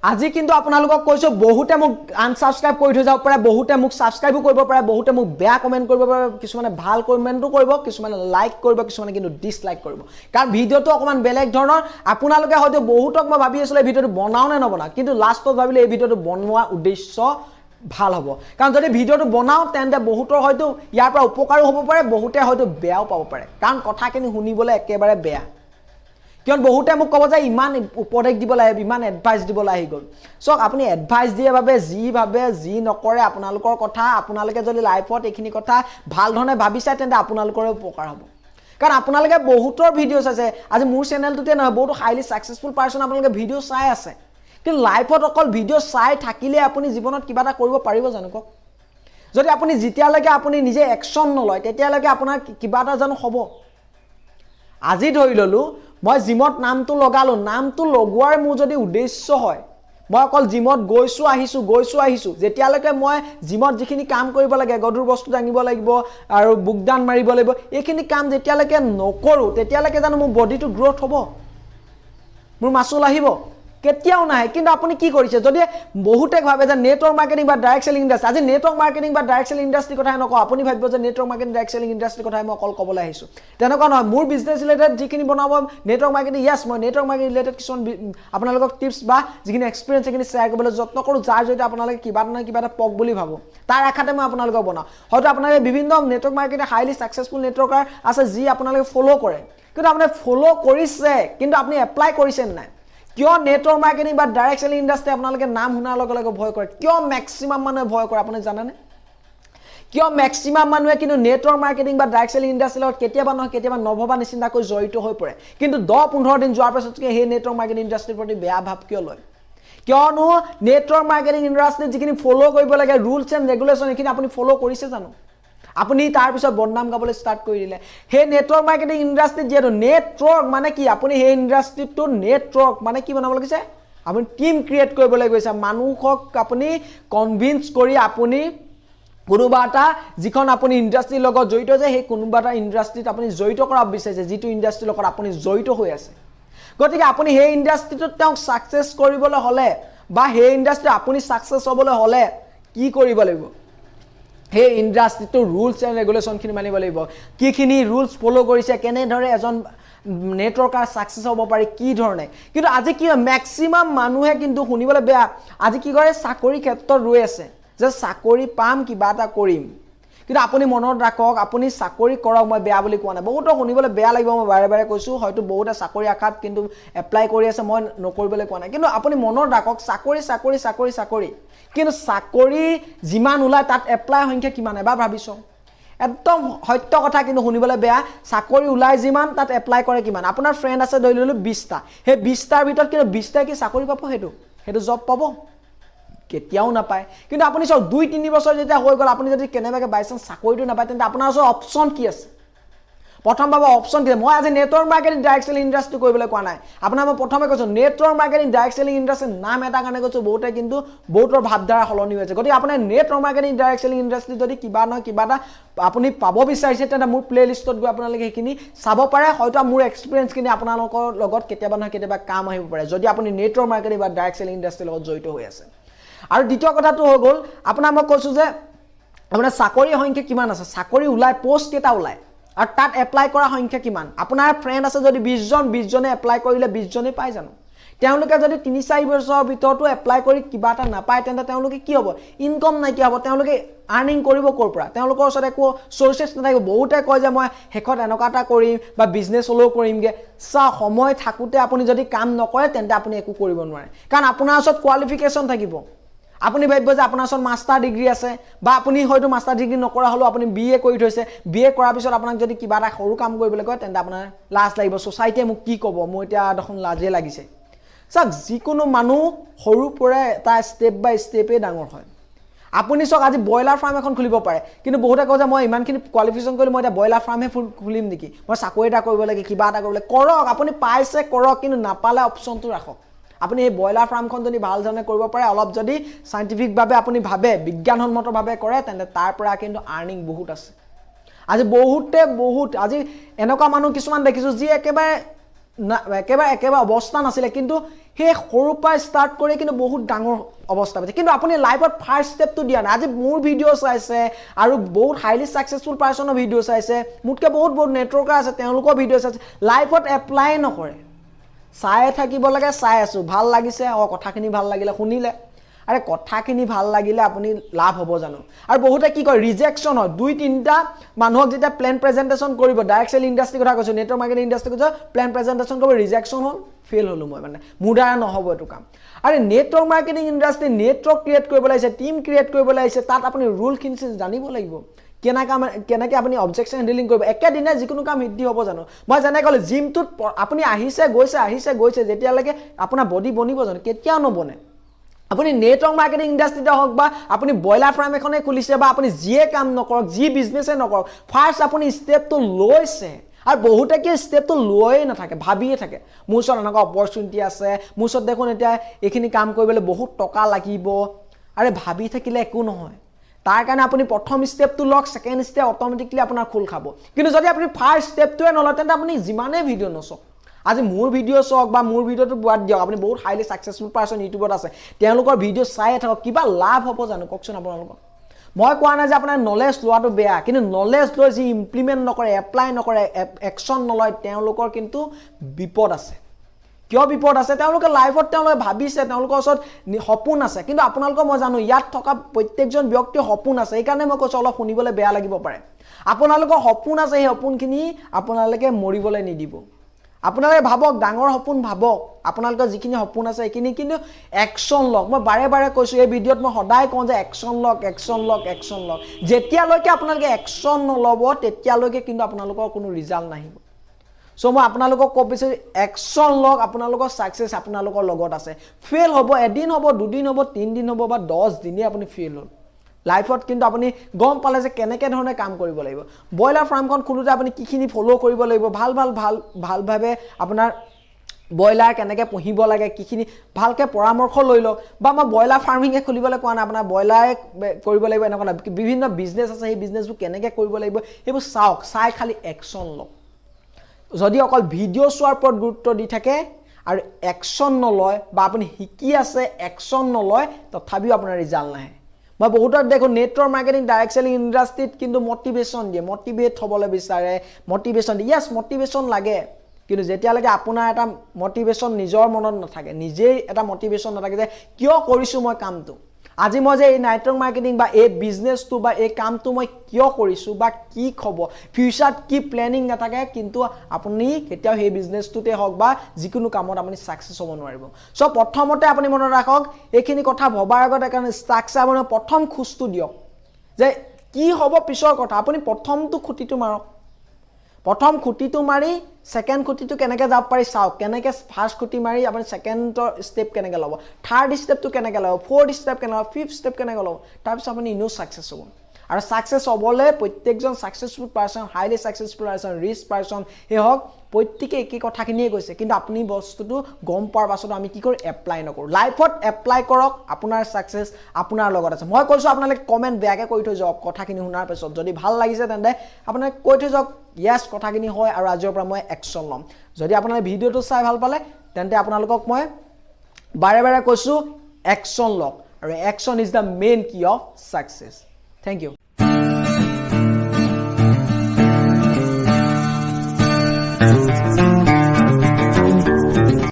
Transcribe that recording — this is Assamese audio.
আজি কিন্তু আপোনালোকক কৈছো বহুতে মোক আনসাবস্ক্ৰাইব কৰি থৈ যাব পাৰে বহুতে মোক সাবস্ক্ৰাইবও কৰিব পাৰে বহুতে মোক বেয়া কমেন্ট কৰিব পাৰে কিছুমানে ভাল কমেন্টও কৰিব কিছুমানে লাইক কৰিব কিছুমানে কিন্তু ডিসলাইক কৰিব কাৰণ ভিডিওটো অকমান বেলেগ ধৰণৰ আপোনালোকে হয়তো বহুতক মই ভাবি আছিলো এই ভিডিওটো বনাও নে নবনা কিন্তু লাষ্টত ভাবিলে এই ভিডিওটো বনোৱা উদ্দেশ্য ভাল হ'ব কাৰণ যদি ভিডিওটো বনাও তেন্তে বহুতৰ হয়তো ইয়াৰ পৰা উপকাৰো হ'ব পাৰে বহুতে হয়তো বেয়াও পাব পাৰে কাৰণ কথাখিনি শুনিবলৈ একেবাৰে বেয়া কিয়ন বহুতে মোক কব যে ইমান উপদেশ দিব লাগে ইমান এডভাইস দিব লাগি গল সো আপুনি এডভাইস দিয়ে বাবে যি নকৰে আপোনালোকৰ কথা আপোনালোকে যদি লাইফত এইখিনি কথা ভাল ধৰণে ভাবিছে তেন্তে আপোনালোকৰ উপকাৰ হ'ব কাৰণ আপোনালোকে বহুতৰ ভিডিওছ আছে আজি মোৰ চেনেলটোতে নহয় বহুত হাইলি সাকসেসফুল পাৰসন আপোনালোকে ভিডিও চাই আছে কিন্তু লাইফত অকল ভিডিও চাই থাকিলে আপুনি জীৱনত কিবা এটা কৰিব পাৰিব জানো কক যদি আপুনি যেতিয়ালৈকে আপুনি নিজে একচন নলয় তেতিয়ালৈকে আপোনাৰ কিবা এটা জানো হ'ব আজি ধৰি ললো মই জিমত নামটো লগালো নামটো লগোৱাৰ মোৰ যদি উদ্দেশ্য হয় মই অকল জিমত গৈছো আহিছো যেতিয়ালৈকে মই জিমত যিখিনি কাম কৰিব লাগে গধুৰ বস্তু দাঙিব লাগিব আৰু বুকদান মাৰিব লাগিব এইখিনি কাম যেতিয়ালৈকে নকৰো তেতিয়ালৈকে জানো মোৰ বডিটো গ্ৰোথ হ'ব মোৰ মাসুল আহিব কেতিয়াও নাই কিন্তু আপুনি কি কৰিছে যদি বহুতে ভাবে যে নেটৱৰ্ক মাৰ্কেটিং বা ডাইৰেক্ট সেলিং ইন্ডাস্ট্ৰি আজি নেটৱৰ্ক মাৰ্কেটিং বা ডাইৰেক্ট সেলিং ইন্ডাস্ট্ৰি কথা নকওঁ আপুনি ভাবিব যে network marketing direct selling industry কথা মই অকল ক'বলৈ আহিছো তেনেকুৱা নহয় মোৰ বিজনেছ ৰিলেটেড যিখিনি বনাব নেটৱৰ্ক মাৰ্কেটিং ইয়েস মই নেটৱৰ্ক মাৰ্কেটিং ৰিলেটেড কিছুমান আপোনালোকক টিপছ বা যিখিনি এক্সপেৰিয়েন্স সেইখিনি শেয়াৰ কৰিবলৈ যত্ন কৰো যাৰ জৰিয়তে আপোনালোকে কিবা এটা পক বুলি ভাবো তাৰ আখাতে মই আপোনালোকক বনাও হয়তো আপোনালোকে বিভিন্ন নেটৱৰ্ক মাৰ্কেটিং হাইলি সাকসেসফুল নেটৱৰ্কাৰ আছে যি আপোনালোকে ফলো কৰে কিন্তু আপুনি ফলো কৰিছে কিন্তু আপুনি এপ্লাই কৰিছে নাই কিয় নেটৱৰ্ক মাৰ্কেটিং বা ডাইৰেক্ট সেলিং ইন্ডাস্ট্ৰি আপোনালোকে নাম শুনাৰ লগে লগে ভয় কৰে কিয় ম্যাক্সিমাম মানুহে ভয় কৰে আপুনি জানেনে কিয় ম্যাক্সিমাম মানুহে কিন্তু নেটৱৰ্ক মাৰ্কেটিং বা ডাইৰেক্ট সেলিং ইন্ডাস্ট্ৰি লগত কেতিয়াবা নভবা নিচিন্তাকৈ জড়িত হৈ পৰে কিন্তু 10-15 দিন যোৱাৰ পাছত সেই নেটৱৰ্ক মাৰ্কেটিং ইন্ডাস্ট্ৰিৰ প্ৰতি বেয়া ভাৱ কিয় লয় কিয়নো নেটৱৰ্ক মাৰ্কেটিং ইন্ডাস্ট্ৰি যিখিনি ফলো কৰিব লাগে ৰুলছ এণ্ড ৰেগুলেশন এইখিনি আপুনি ফলো কৰিছে জানো আপুনি তাৰ পিছত বদনাম গাবলৈ ষ্টাৰ্ট কৰি দিলে হে নেটৱৰ্ক মাৰ্কেটিং ইন্ডাস্ট্ৰি যেটো নেটৱৰ্ক মানে কি আপুনি হে ইন্ডাস্ট্ৰিটো নেটৱৰ্ক মানে কি বনাব লাগিছে আপুনি টিম ক্ৰিয়েট কৰিবলৈ গৈছে মানুহক আপুনি কনভিন্স কৰি আপুনি কোনোবা এটা যিখন আপুনি ইন্ডাস্ট্ৰিৰ লগত জড়িত যে হে কোনোবা এটা ইন্ডাস্ট্ৰিত আপুনি জড়িত কৰা বিচাৰিছে যিটো ইন্ডাস্ট্ৰিৰ লগত আপুনি জড়িত হৈ আছে গতিকে আপুনি হে ইন্ডাস্ট্ৰিটো তেওঁক সাকসেস কৰিবলৈ হলে বা হে ইন্ডাস্ট্ৰি আপুনি সাকসেস হ'বলৈ হলে কি কৰিব লাগিব হে ইন্ডাস্ট্ৰিটো ৰুলছ এণ্ড ৰেগুলেশন খিনি মানিব লাগিব কিখিনি ৰুলছ ফলো কৰিছে কেনে ধৰে এজন নেটৱৰ্কাৰ সাকসেস হ'ব পাৰি কি ধৰণে কিন্তু আজি কি ম্যাক্সিমাম মানুহে কিন্তু শুনিবলৈ বেয়া আজি কি কৰে চাকৰি ক্ষেত্ৰত ৰৈ আছে যে চাকৰি পাম কিবা এটা কৰিম কিন্তু আপুনি মনত ৰাখক আপুনি চাকৰি কৰক মই বেয়া বুলি কোৱা নাই বহুত শুনিবলৈ বেয়া লাগিব মই বাৰে বাৰে কৈছো হয়তো বহুতে চাকৰি আখাত কিন্তু এপ্লাই কৰি আছে মই নকৰিবলৈ কোৱা নাই কিন্তু আপুনি মনত ৰাখক চাকৰি কিন্তু চাকৰি যিমান ওলাই তাত এপ্লাই সংখ্যা কিমান এবাৰ ভাবিছো একদম সত্য কথা কিন্তু শুনিবলৈ বেয়া চাকৰি ওলাই যিমান তাত এপ্লাই কৰে কিমান আপোনাৰ ফ্ৰেন্ড আছে ধৰি ললো 20টা হে 20টাৰ ভিতৰত কিন্তু 20টা কি চাকৰি পাব হেতু জব পাব কেতিয়াও নাপায় কিন্তু আপুনি সব 2-3 বছৰ যেতিয়া হৈ গল আপুনি যদি কেনেবাকে বাইচান্স চাকৰিটো নাপায় তেন্তে আপোনাৰ ওচৰত অপচন কি আছে প্ৰথম বাবা অপচন কি মই আজি network marketing direct selling industry কৰিবলৈ কোৱা নাই আপোনাৰ মই প্ৰথমে কৈছো network marketing direct selling industry নাম এটা কাৰণে কৈছো বহুতে কিন্তু বহুতৰ ভাবধাৰা হলনি হৈছে গতি আপুনি network marketing direct selling industry যদি কিবা নহয় কিবা এটা আপুনি পাব বিচাৰিছে তেন্তে মোৰ প্লেলিষ্টত গৈ আপোনালোকে সেইখিনি চাব পাৰে হয়তো মোৰ এক্সপেৰিয়েন্স কিনি আপোনালোকৰ লগত কেতিয়াবা নহয় কেতিয়াবা কাম আহিব পাৰে যদি আপুনি নেটৱৰ্ক মাৰ্কেটিং বা ডাইৰেক্ট সেলিং ইন্ডাস্ট্ৰিৰ লগত জড়িত হৈ আছে আৰু দ্বিতীয় কথাটো হৈ গল আপোনাৰ মই কৈছো যে আপোনাৰ চাকৰি সংখ্যা কিমান আছে চাকৰি ওলাই পোষ্ট কেটা ওলাই আৰু তাত এপ্লাই কৰা সংখ্যা কিমান আপোনাৰ ফ্ৰেন্ড আছে যদি 20 জনে এপ্লাই কৰিলে 20 জনে পাই জানো তেওঁলোকে যদি 3-4 বছৰৰ ভিতৰতো এপ্লাই কৰি কিবা এটা নাপায় তেন্তে তেওঁলোকে কি হ'ব ইনকাম নাই কি হ'ব তেওঁলোকে আৰ্নিং কৰিব কৰ পৰা তেওঁলোকৰ ওচৰত একো সোৰ্সেছ নাথাকিব বহুতে কয় যে মই হেকত এনেকুৱা এটা কৰিম বা বিজনেছ হলো কৰিমগে সময় থাকুতে আপুনি যদি কাম নকৰে তেন্তে আপুনি একো কৰিব নোৱাৰে কাৰণ আপোনাৰ ওচৰত কোৱালিফিকেশন থাকিব আপুনি ভাবিব যে আপোনাৰ ওচৰত মাস্টাৰ ডিগ্ৰী আছে বা আপুনি হয়তো মাস্টাৰ ডিগ্ৰী নকৰা হলো আপুনি বিএ কৰি থৈছে বিএ কৰাৰ পিছত আপোনাক যদি কিবা এটা সৰু কাম কৰিবলৈ কয় তেন্তে আপোনাৰ লাজ লাগিব সোসাইটিয়ে মোক কি ক'ব মই এতিয়া দেখোন লাজে লাগিছে সক যিকোনো মানুহ সৰু পৰা এটা স্টেপ বাই স্টেপে ডাঙৰ হয় আপুনি সক আজি বয়লাৰ ফাৰ্ম এখন খুলিব পাৰে কিন্তু বহুতে কয় যে মই ইমানখিনি কোৱালিফিকেশন কৰি মই এটা বয়লাৰ ফাৰ্মহে খুলিম নেকি মই চাকৰি এটা কৰিব লাগে কিবা এটা কৰিব লাগে কৰক আপুনি পাইছে কৰক কিন্তু নাপালে অপচনটো ৰাখক আপুনি এই বয়লাৰ ফাৰ্মখন যদি ভাল ধৰণে কৰিব পাৰে অলপ যদি সাইন্টিফিক ভাবে আপুনি ভাবে বিজ্ঞানসন্মত ভাবে কৰে তেন্তে তাৰ পৰা কিন্তু আৰ্নিং বহুত আছে আজি বহুত আজি এনেকুৱা মানুহ কিছুমান দেখিছো যি একেবাৰে অৱস্থা নাছিলে কিন্তু হে সৰুৰ পৰা ষ্টাৰ্ট কৰি কিন্তু বহুত ডাঙৰ অৱস্থা পাইছে কিন্তু আপুনি লাইফত ফাৰ্ষ্ট ষ্টেপটো দিয়া নাই আজি মোৰ ভিডিঅ' চাইছে আৰু বহুত হাইলি সাকসেসফুল পাৰ্সনৰ ভিডিঅ' চাইছে মুতকে বহুত নেটৱৰ্কাৰ আছে তেওঁলোকৰ ভিডিঅ' চাইছে লাইফত এপ্লাই নকৰে চাই থাকিব লাগে চাই আছো ভাল লাগিছে কথাখিনি ভাল লাগিলে শুনিলে আৰে কথাখিনি ভাল লাগিলে আপুনি লাভ হ'ব জানো আৰু বহুতে কি কয় ৰিজেকচন হয় দুই তিনটা মানুহক যেতিয়া প্লেন প্ৰেজেন্টেচন কৰিব ডাইৰেক্ট সেল ইন্ডাষ্ট্ৰি কথা কৈছো নেটৱৰ্ক মাৰ্কেটিং ইন্ডাষ্ট্ৰি কৈছো প্লেন প্ৰেজেন্টেচন কৰিব ৰিজেকচন হ'ল ফেল হলো মই মানে মোৰ দ্বাৰা নহব এটো কাম আৰে network marketing industry network create কৰিব লাগিছে টিম ক্ৰিয়েট কৰিব লাগিছে তাত আপুনি ৰুল খিনি জানিব লাগিব কেনেকৈ আপুনি অবজেকশন হ্যান্ডলিং কৰিব একেদিনে যিকোনো কাম হিদ্ধি হ'ব জানো মই জানে ক'লে জিমটোত আপুনি আহিছে গৈছে যেতিয়ালৈকে আপোনাৰ বডি বনিব জানো কেতিয়াও নবনে আপুনি নেটৱৰ্ক মাৰ্কেটিং ইন্ডাষ্ট্ৰিতে হওক বা আপুনি বয়লাৰ ফাৰ্ম এখনে খুলিছে বা আপুনি যিয়ে কাম নকৰক যি বিজনেছে নকৰক ফাৰ্ষ্ট আপুনি ষ্টেপটো লৈছে আৰু বহুতে কি ষ্টেপটো লৈয়ে নাথাকে ভাবিয়ে থাকে মোৰ ওচৰত এনেকুৱা অপৰচুনিটি আছে মোৰ ওচৰত দেখোন এতিয়া এইখিনি কাম কৰিবলৈ বহুত টকা লাগিব আৰে ভাবি থাকিলে একো নহয় তাৰ কাৰণে আপুনি প্ৰথম ষ্টেপটো লওক সেকেন্ড ষ্টেপ অটোমেটিকলি আপোনাৰ খোল খাব কিন্তু যদি আপুনি ফাৰ্ষ্ট ষ্টেপটোৱে নলয় তেন্তে আপুনি যিমানে ভিডিঅ' নচক আজি মোৰ ভিডিঅ' চাওক বা মোৰ ভিডিঅ'টো বাদ দিয়ক আপুনি বহুত হাইলি সাকসেসফুল পাৰ্সন ইউটিউবত আছে তেওঁলোকৰ ভিডিঅ' চাই থাকক কিবা লাভ হ'ব জানো কওকচোন আপোনালোকক মই কোৱা নাই যে আপোনাৰ নলেজ লোৱাটো বেয়া কিন্তু নলেজ লৈ যি ইমপ্লিমেন্ট নকৰে এপ্লাই নকৰে একচন নলয় তেওঁলোকৰ কিন্তু বিপদ আছে কিয় বিপদ আছে তেওঁলোকে লাইফত তেওঁলোকে ভাবিছে তেওঁলোকৰ ওচৰত সপোন আছে কিন্তু আপোনালোকৰ মই জানো ইয়াত থকা প্ৰত্যেকজন ব্যক্তিৰ সপোন আছে এই কাৰণে মই কৈছো অলপ শুনিবলৈ বেয়া লাগিব পাৰে আপোনালোকৰ সপোন আছে এই সপোনখিনি আপোনালোকে মৰিবলৈ নিদিব আপোনালোকে ভাবক ডাঙৰ সপোন ভাবক আপোনালোকৰ যিখিনি সপোন আছে এইখিনি কিন্তু একচন লওক মই বাৰে বাৰে কৈছো এই ভিডিঅ'ত মই সদায় কওঁ যে একচন লওক যেতিয়ালৈকে আপোনালোকে একচন নলব তেতিয়ালৈকে কিন্তু আপোনালোকৰ কোনো ৰিজাল্ট নাহিব সো মই আপোনালোকক কৈ বিচাৰিছো একচন লওক আপোনালোকৰ সাকসেস আপোনালোকৰ লগত আছে ফেল হ'ব এদিন হ'ব দুদিন হ'ব তিনদিন হ'ব বা 10 দিনে আপুনি ফেল হ'ল লাইফত কিন্তু আপুনি গম পালে যে কেনেকে ধৰণে কাম কৰিব লাগিব বয়লাৰ ফাৰ্মখন খুলোতে আপুনি কিখিনি ফলো কৰিব লাগিব ভাল ভাবে আপোনাৰ বয়লাৰ কেনেকে পুহিব লাগে কিখিনি ভালকে পৰামৰ্শ লৈ লওক বা মই বয়লাৰ ফাৰ্মিংে খুলিবলৈ কোৱা নাই আপোনাৰ বয়লাৰ কৰিব লাগিব এনেকুৱা বিভিন্ন বিজনেস আছে সেই বিজনেসবোৰ কেনেকে কৰিব লাগিব এইবোৰ চাওক চাই খালি একচন লওক যদি অকল ভিডিঅ' চোৱাৰ ওপৰত গুৰুত্ব দি থাকে আৰু একচন নলয় বা আপুনি শিকি আছে একচন নলয় তথাপিও আপোনাৰ ৰিজাল্ট নাহে মই বহুতক দেখো নেটৱৰ্ক মাৰ্কেটিং ডাইৰেক্ট সেলিং ইন্ডাষ্ট্ৰিত কিন্তু মোটিভেশন দিয়ে মোটিভেট হ'বলৈ বিচাৰে মোটিভেশন দিয়ে ইয়েস মোটিভেশন লাগে কিন্তু যেতিয়ালৈকে আপোনাৰ এটা মোটিভেশন নিজৰ মনত নাথাকে নিজেই এটা মোটিভেশন নাথাকে যে কিয় কৰিছো মই কামটো আজি মই যে এই নেটৱৰ্ক মাৰ্কেটিং বা এই বিজনেসটো বা এই কামটো মই কিয় কৰিছো বা কি খব ফিউচাৰত কি প্ল্যানিং নাথাকে কিন্তু আপুনি কেতিয়াও সেই বিজনেসটোতে হওক বা যিকোনো কামত আপুনি সাকসেস হ'ব নোৱাৰিব সো প্ৰথমতে আপুনি মনত ৰাখক এইখিনি কথা ভবাৰ আগত এখন ষ্ট্ৰাকচাৰ বনাই প্ৰথম খুচটো দিয়ক যে কি হ'ব পিছৰ কথা আপুনি প্ৰথমটো খুঁটিটো মাৰক প্ৰথম খুঁটিটো মাৰি সেকেন্ড খুঁটিটো কেনেকৈ যাব পাৰি চাওক কেনেকৈ ফাৰ্স্ট খুঁটি মাৰি আপুনি সেকেন্ডৰ ষ্টেপ কেনেকৈ ল'ব থাৰ্ড ষ্টেপটো কেনেকৈ ল'ব ফৰ্থ ষ্টেপ কেনেকৈ ল'ব ফিফথ ষ্টেপ কেনেকৈ ল'ব তাৰ পিছত আপুনি ইনো সাকসেস হ'ব আৰু সাকসেস হ'বলৈ প্ৰত্যেকজন successful person highly successful person rich person হে হওক প্ৰত্যেককে একে কথাখিনিয়ে কৈছে কিন্তু আপুনি বস্তুটো গম পাৰ পাছত আমি কি কৰো এপ্লাই নকৰো লাইফত এপ্লাই কৰক আপোনাৰ সাকসেস আপোনাৰ লগত আছে মই কৈছো আপোনালোকে কমেন্ট বেয়াকে কৈ থৈ যাওক কথাখিনি শুনাৰ পিছত যদি ভাল লাগিছে তেন্তে আপোনালোকে কৈ থৈ যাওক ইয়েস কথাখিনি হয় আৰু আজিৰ পৰা মই একচন লম যদি আপোনালোকে ভিডিঅ'টো চাই ভাল পালে তেন্তে আপোনালোকক মই বাৰে বাৰে কৈছো একচন লওক আৰু একচন ইজ দা মেইন কি অফ সাকসেস থ্যাংক ইউ